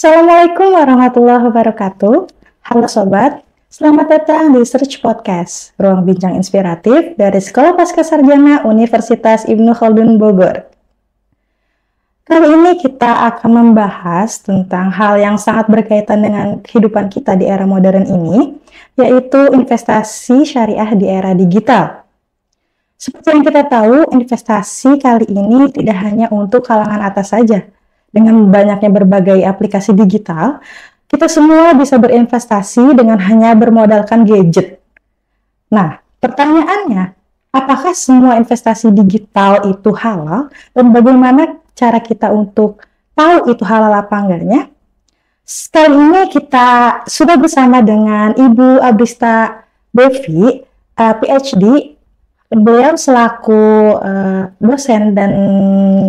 Assalamualaikum warahmatullahi wabarakatuh. Halo Sobat, selamat datang di Search Podcast, ruang bincang inspiratif dari Sekolah Pascasarjana Universitas Ibnu Khaldun Bogor. Kali ini kita akan membahas tentang hal yang sangat berkaitan dengan kehidupan kita di era modern ini, yaitu investasi syariah di era digital. Seperti yang kita tahu, investasi kali ini tidak hanya untuk kalangan atas saja. Dengan banyaknya berbagai aplikasi digital, kita semua bisa berinvestasi dengan hanya bermodalkan gadget. Nah, pertanyaannya, apakah semua investasi digital itu halal? Dan bagaimana cara kita untuk tahu itu halal apa enggaknya? Kali ini kita sudah bersama dengan Ibu Abrista Devi, PhD. Beliau selaku dosen dan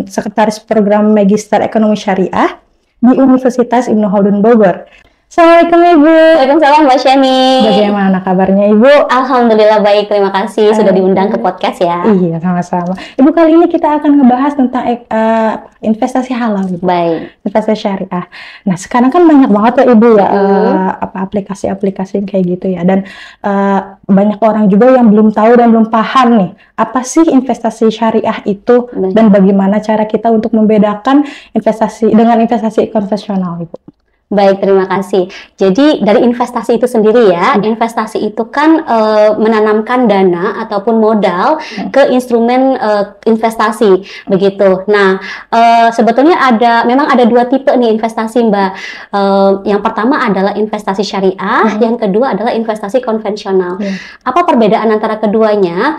sekretaris program Magister Ekonomi Syariah di Universitas Ibnu Khaldun Bogor. Assalamualaikum Ibu. Waalaikumsalam Mbak Sheni. Bagaimana kabarnya Ibu? Alhamdulillah baik, terima kasih sudah diundang ke podcast ya. Iya, sama-sama. Ibu, kali ini kita akan ngebahas tentang investasi halal, Ibu. Baik. Investasi syariah. Nah, sekarang kan banyak banget ya Ibu ya aplikasi-aplikasi kayak gitu ya. Dan banyak orang juga yang belum tahu dan belum paham nih, apa sih investasi syariah itu dan bagaimana cara kita untuk membedakan investasi dengan investasi konvensional, Ibu. Baik, terima kasih. Jadi dari investasi itu sendiri ya, investasi itu kan menanamkan dana ataupun modal ke instrumen investasi, begitu. Nah, sebetulnya memang ada dua tipe nih investasi, Mbak. Yang pertama adalah investasi syariah, yang kedua adalah investasi konvensional. Apa perbedaan antara keduanya?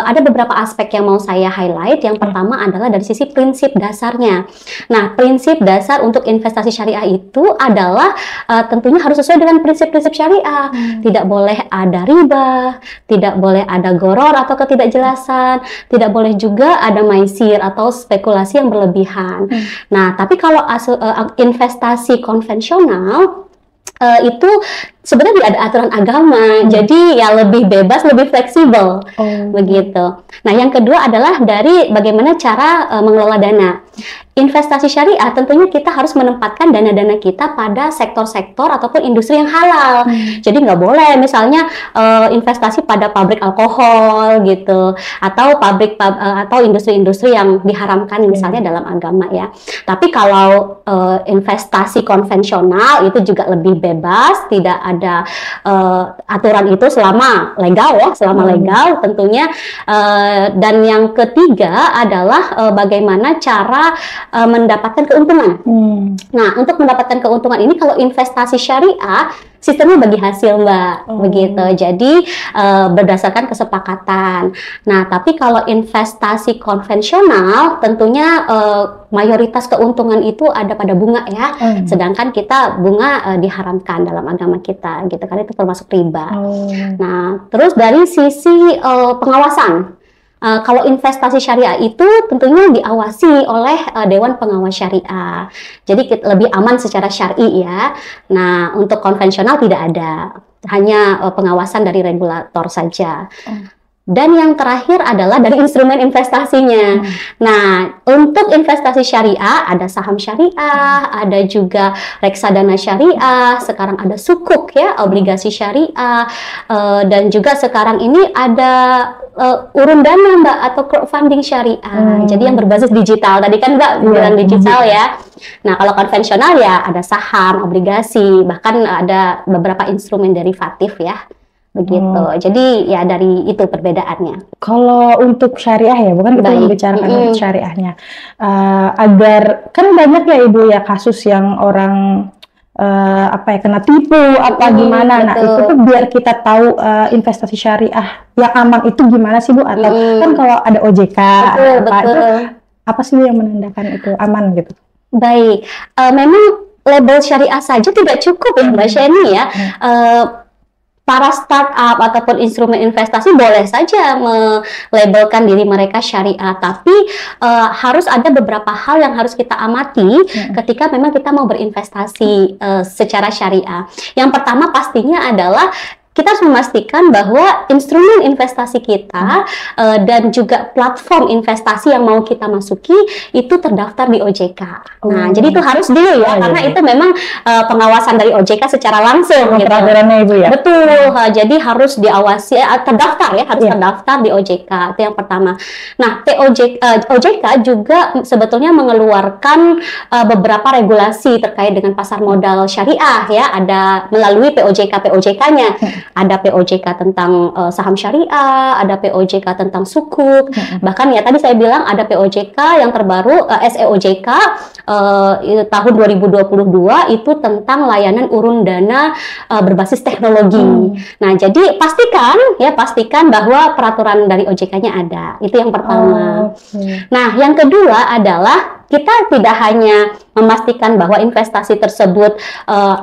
Ada beberapa aspek yang mau saya highlight. Yang pertama adalah dari sisi prinsip dasarnya. Nah, prinsip dasar untuk investasi syariah itu adalah tentunya harus sesuai dengan prinsip-prinsip syariah. Tidak boleh ada riba, tidak boleh ada goror atau ketidakjelasan, tidak boleh juga ada maisir atau spekulasi yang berlebihan. Nah, tapi kalau investasi konvensional itu sebenarnya ada aturan agama, jadi ya lebih bebas, lebih fleksibel, begitu. Nah, yang kedua adalah dari bagaimana cara mengelola dana. Investasi syariah tentunya kita harus menempatkan dana-dana kita pada sektor-sektor ataupun industri yang halal. Jadi nggak boleh misalnya investasi pada pabrik alkohol gitu, atau atau industri-industri yang diharamkan misalnya dalam agama ya. Tapi kalau investasi konvensional itu juga lebih bebas, tidak ada aturan itu selama legal ya, selama legal tentunya. Dan yang ketiga adalah bagaimana cara mendapatkan keuntungan. Nah, untuk mendapatkan keuntungan ini kalau investasi syariah sistemnya bagi hasil, Mbak, begitu. Jadi berdasarkan kesepakatan. Nah, tapi kalau investasi konvensional tentunya mayoritas keuntungan itu ada pada bunga ya. Sedangkan kita bunga diharamkan dalam agama kita, gitu kan, itu termasuk riba. Nah, terus dari sisi pengawasan. Kalau investasi syariah itu tentunya diawasi oleh Dewan Pengawas Syariah. Jadi lebih aman secara syar'i ya. Nah, untuk konvensional tidak ada. Hanya pengawasan dari regulator saja. Dan yang terakhir adalah dari instrumen investasinya. Nah, untuk investasi syariah ada saham syariah, ada juga reksadana syariah, sekarang ada sukuk ya, obligasi syariah, dan juga sekarang ini ada urun dana, Mbak, atau crowdfunding syariah. Jadi yang berbasis digital. Tadi kan Mbak bilang digital ya. Nah, kalau konvensional ya ada saham, obligasi, bahkan ada beberapa instrumen derivatif ya. Begitu. Jadi ya dari itu perbedaannya. Kalau untuk syariah ya, bukan kita membicarakan syariahnya. Agar kan banyak ya Ibu ya kasus yang orang kena tipu gimana. Nah, itu tuh biar kita tahu investasi syariah yang aman itu gimana sih Bu? Atau kan kalau ada OJK itu apa sih yang menandakan itu aman gitu? Baik. Memang label syariah saja tidak cukup ya Mbak Sheni ya. Para startup ataupun instrumen investasi boleh saja melabelkan diri mereka syariah, tapi harus ada beberapa hal yang harus kita amati ketika memang kita mau berinvestasi secara syariah. Yang pertama pastinya adalah kita harus memastikan bahwa instrumen investasi kita dan juga platform investasi yang mau kita masuki itu terdaftar di OJK. Nah, jadi itu harus dulu ya, karena itu memang pengawasan dari OJK secara langsung. Gitu. Peraturannya Ibu ya? Betul, jadi harus diawasi, terdaftar ya, harus terdaftar di OJK, itu yang pertama. Nah, OJK juga sebetulnya mengeluarkan beberapa regulasi terkait dengan pasar modal syariah ya, ada melalui POJK-nya. Ada POJK tentang saham syariah, ada POJK tentang sukuk, bahkan ya tadi saya bilang ada POJK yang terbaru SEOJK tahun 2022 itu tentang layanan urun dana berbasis teknologi. Nah, jadi pastikan bahwa peraturan dari OJK-nya ada. Itu yang pertama. Nah, yang kedua adalah kita tidak hanya memastikan bahwa investasi tersebut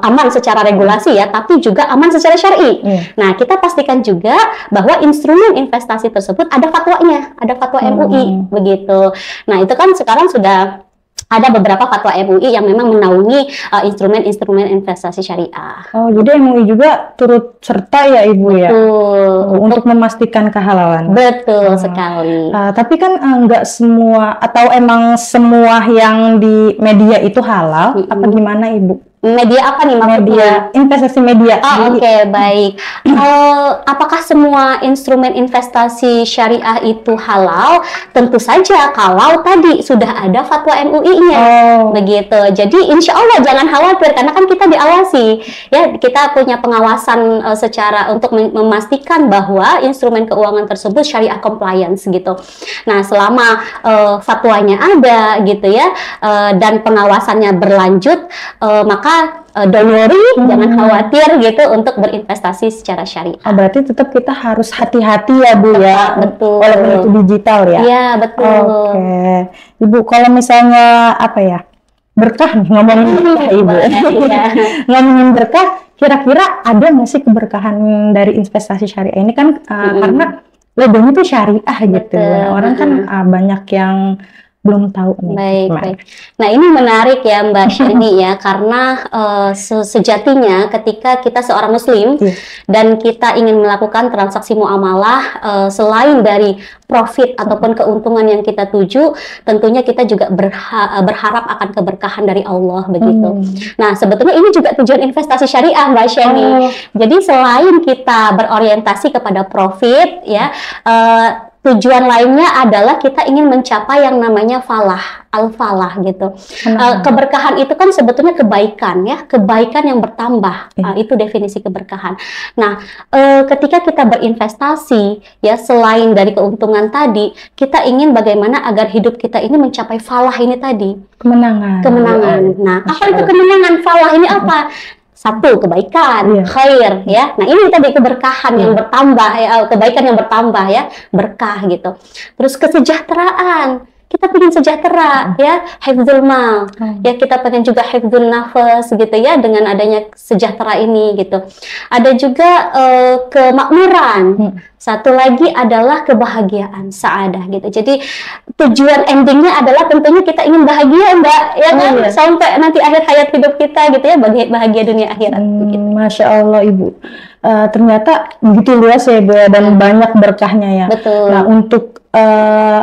aman secara regulasi ya, tapi juga aman secara syar'i. Nah, kita pastikan juga bahwa instrumen investasi tersebut ada fatwanya, ada fatwa MUI begitu. Nah, itu kan sekarang sudah ada beberapa fatwa MUI yang memang menaungi instrumen-instrumen investasi syariah. Oh, jadi MUI juga turut serta ya Ibu ya? Betul. Untuk memastikan kehalalan. Betul sekali. Tapi kan nggak semua, atau emang semua yang di media itu halal, apa gimana Ibu? Media apa nih maksudnya? Media, investasi media. Oke, baik. Apakah semua instrumen investasi syariah itu halal? Tentu saja kalau tadi sudah ada fatwa MUI-nya. Begitu. Jadi insya Allah jangan khawatir karena kan kita diawasi. Ya, kita punya pengawasan secara untuk memastikan bahwa instrumen keuangan tersebut syariah compliance gitu. Nah, selama fatwanya ada gitu ya, dan pengawasannya berlanjut, maka don't worry, jangan khawatir gitu untuk berinvestasi secara syariah. Berarti tetap kita harus hati-hati ya Bu ya, betul. Walaupun itu digital ya. Iya betul. Oke, Ibu kalau misalnya apa ya, berkah nih, ngomongin berkah Ibu. Ngomongin berkah, kira-kira ada nggak sih keberkahan dari investasi syariah ini kan karena labelnya tuh syariah gitu. Orang kan banyak yang belum tahu nih. Baik. Nah, ini menarik ya Mbak Shani ya, karena sejatinya ketika kita seorang muslim dan kita ingin melakukan transaksi muamalah, selain dari profit ataupun keuntungan yang kita tuju, tentunya kita juga berharap akan keberkahan dari Allah begitu. Nah, sebetulnya ini juga tujuan investasi syariah Mbak Shani. Jadi selain kita berorientasi kepada profit ya, tujuan lainnya adalah kita ingin mencapai yang namanya falah, al-falah gitu. Keberkahan itu kan sebetulnya kebaikan ya, kebaikan yang bertambah. Itu definisi keberkahan. Nah, ketika kita berinvestasi ya, selain dari keuntungan tadi, kita ingin bagaimana agar hidup kita ini mencapai falah ini tadi. Kemenangan. Nah, apa itu kemenangan? Falah ini apa? Satu, kebaikan, khair ya. Nah, ini tadi keberkahan yang bertambah ya, kebaikan yang bertambah ya, berkah gitu. Terus kesejahteraan. Kita pengen sejahtera ya, hifdzul mal. Ya, kita pengen juga hifdzul nafas gitu ya, dengan adanya sejahtera ini gitu. Ada juga kemakmuran. Satu lagi adalah kebahagiaan, saadah gitu. Jadi tujuan endingnya adalah tentunya kita ingin bahagia Mbak, ya kan? Sampai nanti akhir hayat hidup kita gitu ya, bahagia dunia akhirat. Gitu. Masya Allah Ibu. Ternyata begitu luas ya Bu, dan banyak berkahnya ya. Betul. Nah, untuk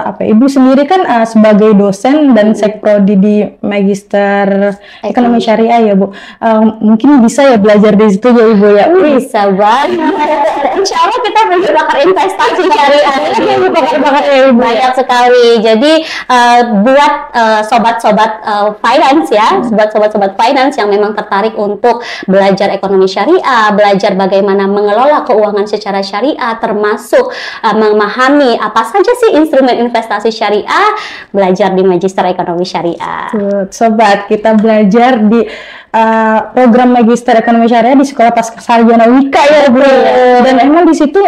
Ibu sendiri kan sebagai dosen dan sekprodi di Magister Ekonomi Syariah ya Bu, mungkin bisa ya belajar di situ ya Ibu ya? Bisa banget. Insya Allah kita bisa bakar investasi syariah. Banyak sekali. Jadi buat sobat-sobat finance ya, sobat-sobat finance yang memang tertarik untuk belajar ekonomi syariah, belajar bagaimana mengelola keuangan secara syariah, termasuk memahami apa saja sih instrumen investasi syariah, belajar di Magister Ekonomi Syariah. Sobat, kita belajar di program Magister Ekonomi Syariah di Sekolah Pascasarjana Wika ya Bu. Dan emang di situ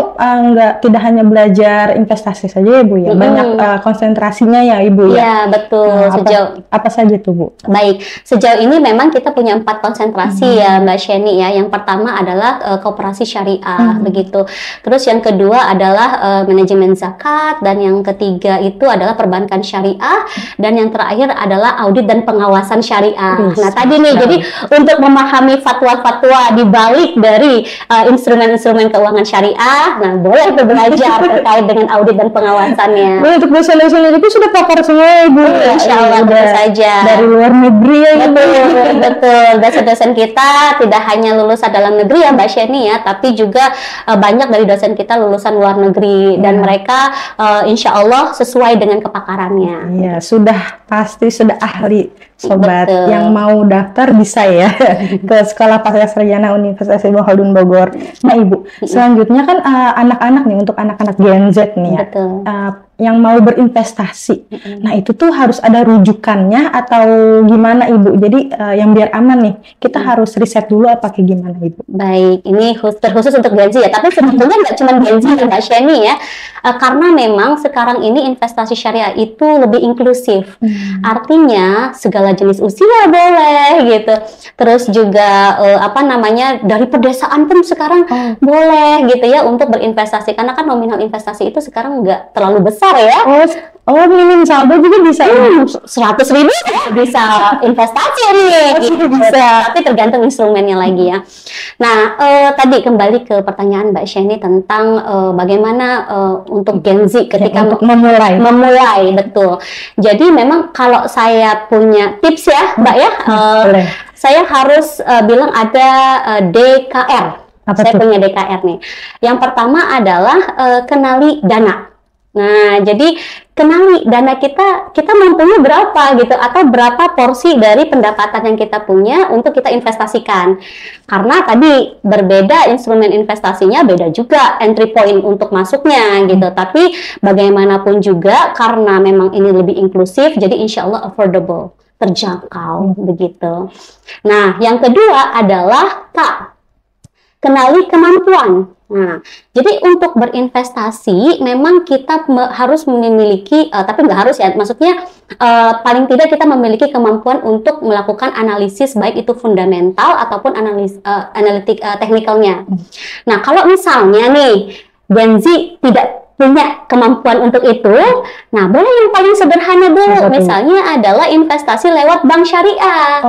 tidak hanya belajar investasi saja ya Bu ya, banyak konsentrasinya ya Ibu ya. Iya betul. Apa saja tuh Bu? Baik, sejauh ini memang kita punya 4 konsentrasi ya Mbak Shani ya. Yang pertama adalah koperasi syariah begitu. Terus yang kedua adalah manajemen zakat, dan yang ketiga itu adalah perbankan syariah, dan yang terakhir adalah audit dan pengawasan syariah. Nah tadi nih, jadi untuk memahami fatwa-fatwa di balik dari instrumen-instrumen keuangan syariah, nah boleh tuh belajar terkait dengan audit dan pengawasannya. Nah, untuk dosen-dosen itu sudah pakar semua Ibu. Insya Allah tentu saja. Dari luar negeri ya. Betul. Dosen-dosen kita tidak hanya lulusan dalam negeri ya Mbak Sheni ya, tapi juga banyak dari dosen kita lulusan luar negeri dan mereka insya Allah sesuai dengan kepakarannya. Iya, pasti sudah ahli sobat. Betul. Yang mau daftar bisa ya ke Sekolah Pasca Sarjana Universitas Ibnu Khaldun Bogor. Nah Ibu, selanjutnya kan anak-anak nih, untuk anak-anak Gen Z nih ya. Betul. Yang mau berinvestasi. Nah itu tuh harus ada rujukannya atau gimana Ibu? Jadi yang biar aman nih, kita harus riset dulu apa kayak gimana Ibu? Baik, ini terkhusus untuk Gen Z ya, tapi sebetulnya nggak cuma Gen Z ya Mbak Sheni ya, karena memang sekarang ini investasi syariah itu lebih inklusif, artinya segala jenis usia boleh gitu, terus juga dari pedesaan pun sekarang boleh gitu ya untuk berinvestasi, karena kan nominal investasi itu sekarang nggak terlalu besar ya. Minim saldo juga bisa. 100.000 bisa investasi nih, gitu. Bisa. Tapi tergantung instrumennya lagi ya. Nah, tadi kembali ke pertanyaan Mbak Sheni tentang bagaimana untuk Gen Z ketika untuk memulai, betul. Jadi memang kalau saya punya tips ya, Mbak ya, saya harus bilang ada DKR. Saya punya DKR nih. Yang pertama adalah kenali dana. Nah, jadi kenali dana kita mampunya berapa gitu, atau berapa porsi dari pendapatan yang kita punya untuk kita investasikan. Karena tadi berbeda instrumen investasinya, beda juga entry point untuk masuknya gitu. Tapi bagaimanapun juga karena memang ini lebih inklusif, jadi insya Allah affordable, terjangkau begitu. Nah, yang kedua adalah kenali kemampuan. Nah, jadi untuk berinvestasi memang kita harus memiliki, tapi nggak harus ya, maksudnya paling tidak kita memiliki kemampuan untuk melakukan analisis baik itu fundamental ataupun analitik teknikalnya. Nah, kalau misalnya nih Gen Z tidak punya kemampuan untuk itu, nah boleh yang paling sederhana dulu, misalnya adalah investasi lewat bank syariah,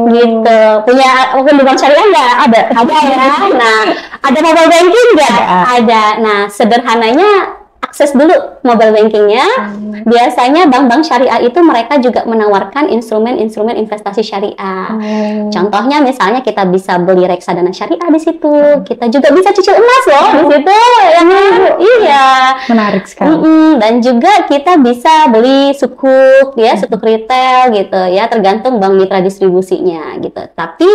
gitu. Punya mungkin di bank syariah nggak? Ada ya. Nah, ada mobile banking nggak? Ada. Nah, sederhananya akses dulu mobile bankingnya. Biasanya bank-bank syariah itu mereka juga menawarkan instrumen-instrumen investasi syariah. Contohnya misalnya kita bisa beli reksadana syariah di situ. Kita juga bisa cicil emas loh di situ. Iya. Menarik sekali. Dan juga kita bisa beli sukuk ya, sukuk retail gitu ya, tergantung bank mitra distribusinya gitu. Tapi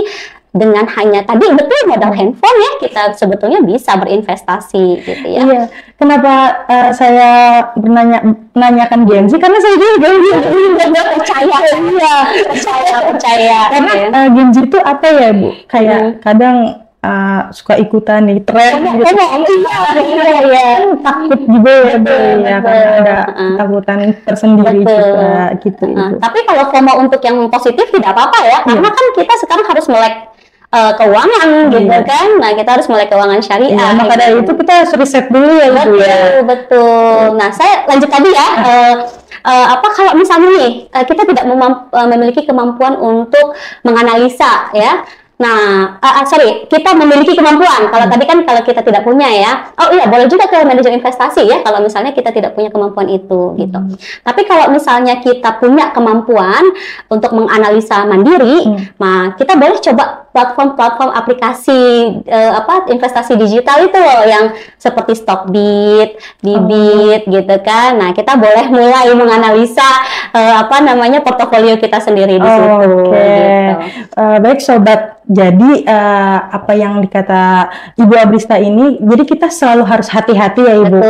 dengan hanya tadi betul modal handphone ya, kita sebetulnya bisa berinvestasi gitu ya. Iya. Kenapa saya menanyakan Gen Z? Karena saya juga Gen Z. Percaya. Karena Gen Z itu apa ya Bu? Kayak kadang suka ikutan nih tren gitu. Iya. Takut juga ya Bu, ya karena ada ketakutan tersendiri juga gitu. Tapi kalau FOMO untuk yang positif tidak apa-apa ya, karena kan kita sekarang harus melek keuangan gitu kan. Nah, kita harus mulai keuangan syariah. Maka dari itu kita harus riset dulu ya Bu ya. Betul. Nah, saya lanjut tadi ya. Kalau misalnya nih kita tidak memiliki kemampuan untuk menganalisa ya. Nah, kita memiliki kemampuan. Kalau tadi kan kalau kita tidak punya ya. Oh iya, boleh juga ke manajer investasi ya kalau misalnya kita tidak punya kemampuan itu gitu. Tapi kalau misalnya kita punya kemampuan untuk menganalisa mandiri, nah kita boleh coba platform-platform aplikasi investasi digital itu loh, yang seperti Stockbit, Bibit gitu kan. Nah, kita boleh mulai menganalisa portofolio kita sendiri di situ. Gitu. Baik sobat. Jadi apa yang dikata Ibu Abrista ini, jadi kita selalu harus hati-hati ya Ibu.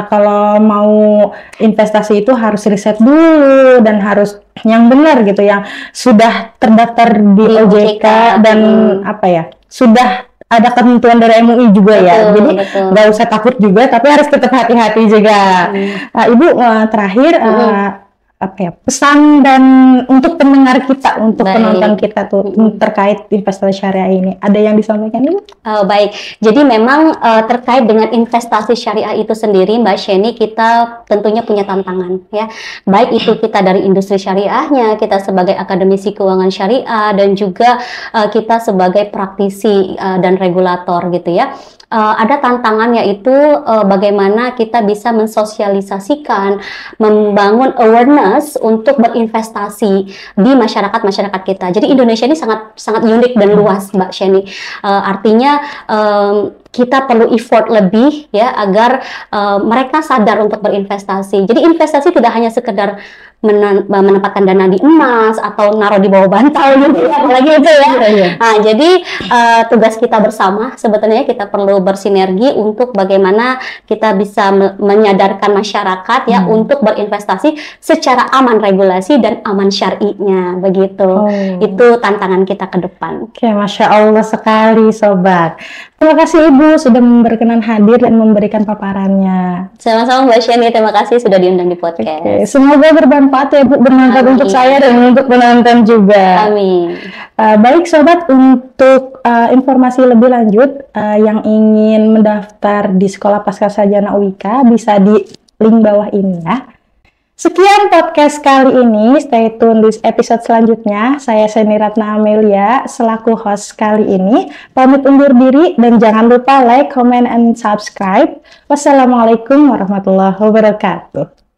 Kalau mau investasi itu harus riset dulu dan harus yang benar gitu, yang sudah terdaftar di OJK dan sudah ada ketentuan dari MUI juga ya. Jadi nggak usah takut juga, tapi harus tetap hati-hati juga. Ibu terakhir pesan dan untuk pendengar kita, untuk Baik. penonton kita tuh terkait investasi syariah ini, ada yang disampaikan Ibu? Baik, jadi memang terkait dengan investasi syariah itu sendiri, Mbak Sheni, kita tentunya punya tantangan ya. Baik itu kita dari industri syariahnya, kita sebagai akademisi keuangan syariah, dan juga kita sebagai praktisi dan regulator gitu ya. Ada tantangan, yaitu bagaimana kita bisa mensosialisasikan, membangun awareness untuk berinvestasi di masyarakat kita. Jadi Indonesia ini sangat unik dan luas, Mbak Sheni. Artinya kita perlu effort lebih ya agar mereka sadar untuk berinvestasi. Jadi investasi tidak hanya sekedar menempatkan dana di emas atau naruh di bawah bantal gitu ya, apalagi itu ya. Nah, jadi tugas kita bersama sebetulnya kita perlu bersinergi untuk bagaimana kita bisa menyadarkan masyarakat ya untuk berinvestasi secara aman regulasi dan aman syar'inya, begitu. Itu tantangan kita ke depan. Oke, Masya Allah sekali Sobat. Terima kasih Ibu sudah berkenan hadir dan memberikan paparannya. Sama-sama Mbak Sheni, terima kasih sudah diundang di podcast. Oke, semoga bermanfaat ya Bu, bermanfaat untuk saya dan untuk penonton juga. Amin. Baik Sobat, untuk informasi lebih lanjut yang ingin mendaftar di Sekolah Paskasarjana UIK bisa di link bawah ini ya. Sekian podcast kali ini, stay tune di episode selanjutnya. Saya Seni Ratna Amelia, selaku host kali ini. Pamit undur diri dan jangan lupa like, comment, and subscribe. Wassalamualaikum warahmatullahi wabarakatuh.